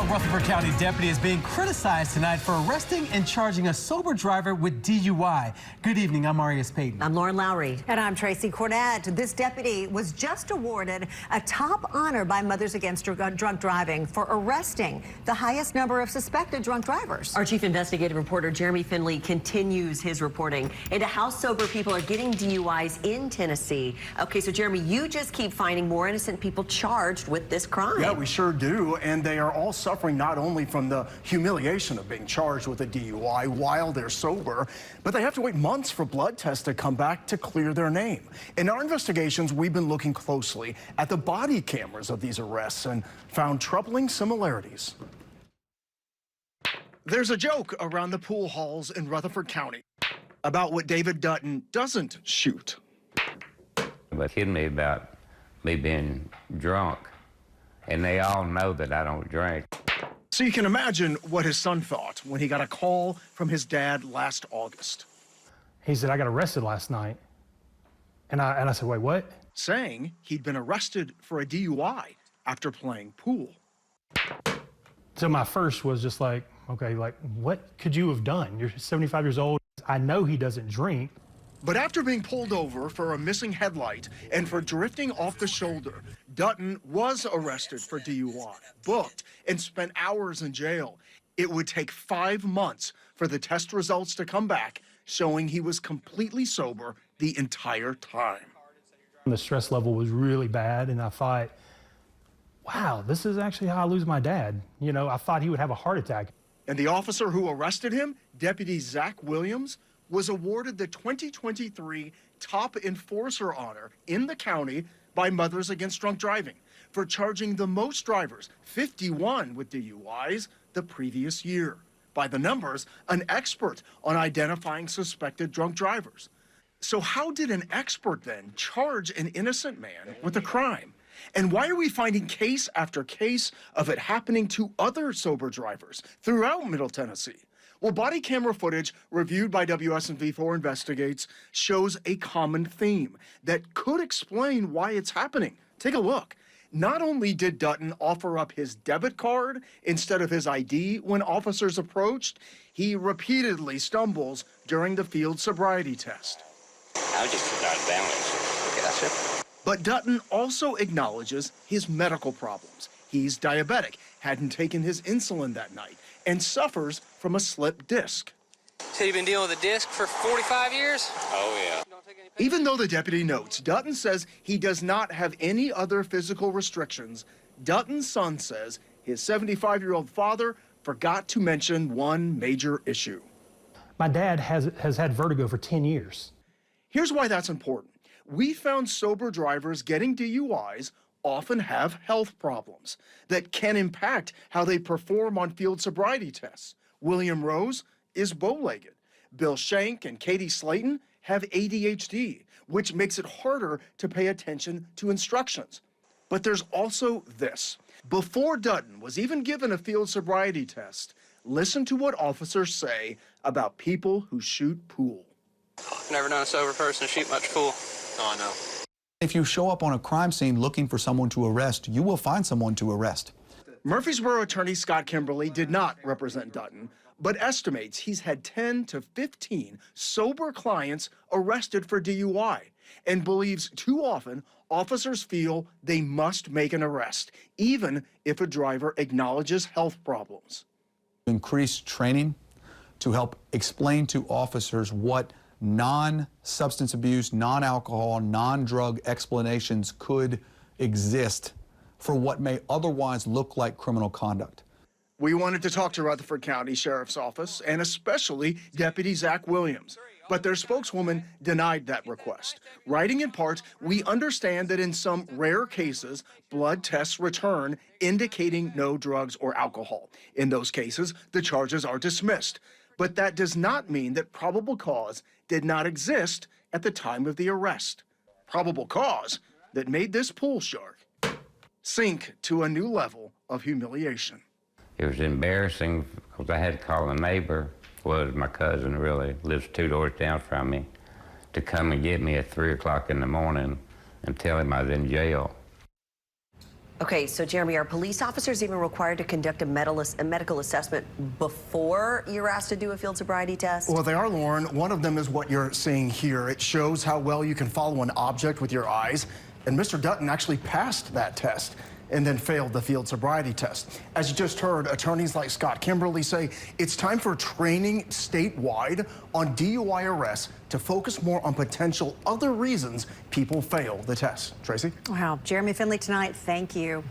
A Rutherford County deputy is being criticized tonight for arresting and charging a sober driver with DUI. Good evening, I'm Marius Payton. I'm Lauren Lowry. And I'm Tracy Cornett. This deputy was just awarded a top honor by Mothers Against Drunk Driving for arresting the highest number of suspected drunk drivers. Our chief investigative reporter, Jeremy Finley, continues his reporting into how sober people are getting DUIs in Tennessee. Okay, so Jeremy, you just keep finding more innocent people charged with this crime. Yeah, we sure do, and they are all suffering not only from the humiliation of being charged with a DUI while they're sober, but they have to wait months for blood tests to come back to clear their name. In our investigations, we've been looking closely at the body cameras of these arrests and found troubling similarities. There's a joke around the pool halls in Rutherford County about what David Dutton doesn't shoot. But kidding me about me being drunk, and they all know that I don't drink. So you can imagine what his son thought when he got a call from his dad last August. He said, I got arrested last night. And I said, wait, what? Saying he'd been arrested for a DUI after playing pool. So my first was just like, okay, like, what could you have done? You're 75 years old. I know he doesn't drink. But after being pulled over for a missing headlight and for drifting off the shoulder, Dutton was arrested for DUI, booked, and spent hours in jail. It would take 5 months for the test results to come back, showing he was completely sober the entire time. The stress level was really bad, and I thought, wow, this is actually how I lose my dad. You know, I thought he would have a heart attack. And the officer who arrested him, Deputy Zach Williams, was awarded the 2023 Top Enforcer Honor in the county by Mothers Against Drunk Driving for charging the most drivers, 51 with DUIs, the previous year. By the numbers, an expert on identifying suspected drunk drivers. So how did an expert then charge an innocent man with a crime? And why are we finding case after case of it happening to other sober drivers throughout Middle Tennessee? Well, body camera footage reviewed by WSMV4 Investigates shows a common theme that could explain why it's happening. Take a look. Not only did Dutton offer up his debit card instead of his ID when officers approached, he repeatedly stumbles during the field sobriety test. I just not balanced. Gotcha. But Dutton also acknowledges his medical problems. He's diabetic, hadn't taken his insulin that night, and suffers from a slipped disc. So you've been dealing with a disc for 45 years? Oh, yeah. Even though the deputy notes, Dutton says he does not have any other physical restrictions, Dutton's son says his 75-year-old father forgot to mention one major issue. My dad has had vertigo for 10 years. Here's why that's important. We found sober drivers getting DUIs often have health problems that can impact how they perform on field sobriety tests. William Rose is bow-legged. Bill Shank and Katie Slayton have ADHD, which makes it harder to pay attention to instructions. But there's also this. Before Dutton was even given a field sobriety test, listen to what officers say about people who shoot pool. Never known a sober person shoot much pool. Oh, I know. If you show up on a crime scene looking for someone to arrest, you will find someone to arrest. Murfreesboro attorney Scott Kimberly did not represent Dutton, but estimates he's had 10 to 15 sober clients arrested for DUI and believes too often officers feel they must make an arrest, even if a driver acknowledges health problems. Increase training to help explain to officers what non-substance abuse, non-alcohol, non-drug explanations could exist for what may otherwise look like criminal conduct. We wanted to talk to Rutherford County Sheriff's Office and especially Deputy Zach Williams, but their spokeswoman denied that request. Writing in part, we understand that in some rare cases, blood tests return indicating no drugs or alcohol. In those cases, the charges are dismissed. But that does not mean that probable cause did not exist at the time of the arrest. Probable cause that made this pool shark sink to a new level of humiliation. It was embarrassing because I had to call a neighbor, well, my cousin really, lives 2 doors down from me, to come and get me at 3 o'clock in the morning and tell him I was in jail. Okay, so Jeremy, are police officers even required to conduct a medical assessment before you're asked to do a field sobriety test? Well, they are, Lauren. One of them is what you're seeing here. It shows how well you can follow an object with your eyes. And Mr. Dutton actually passed that test and then failed the field sobriety test. As you just heard, attorneys like Scott Kimberly say it's time for training statewide on DUI arrests to focus more on potential other reasons people fail the test. Tracy? Wow, Jeremy Finley tonight, thank you.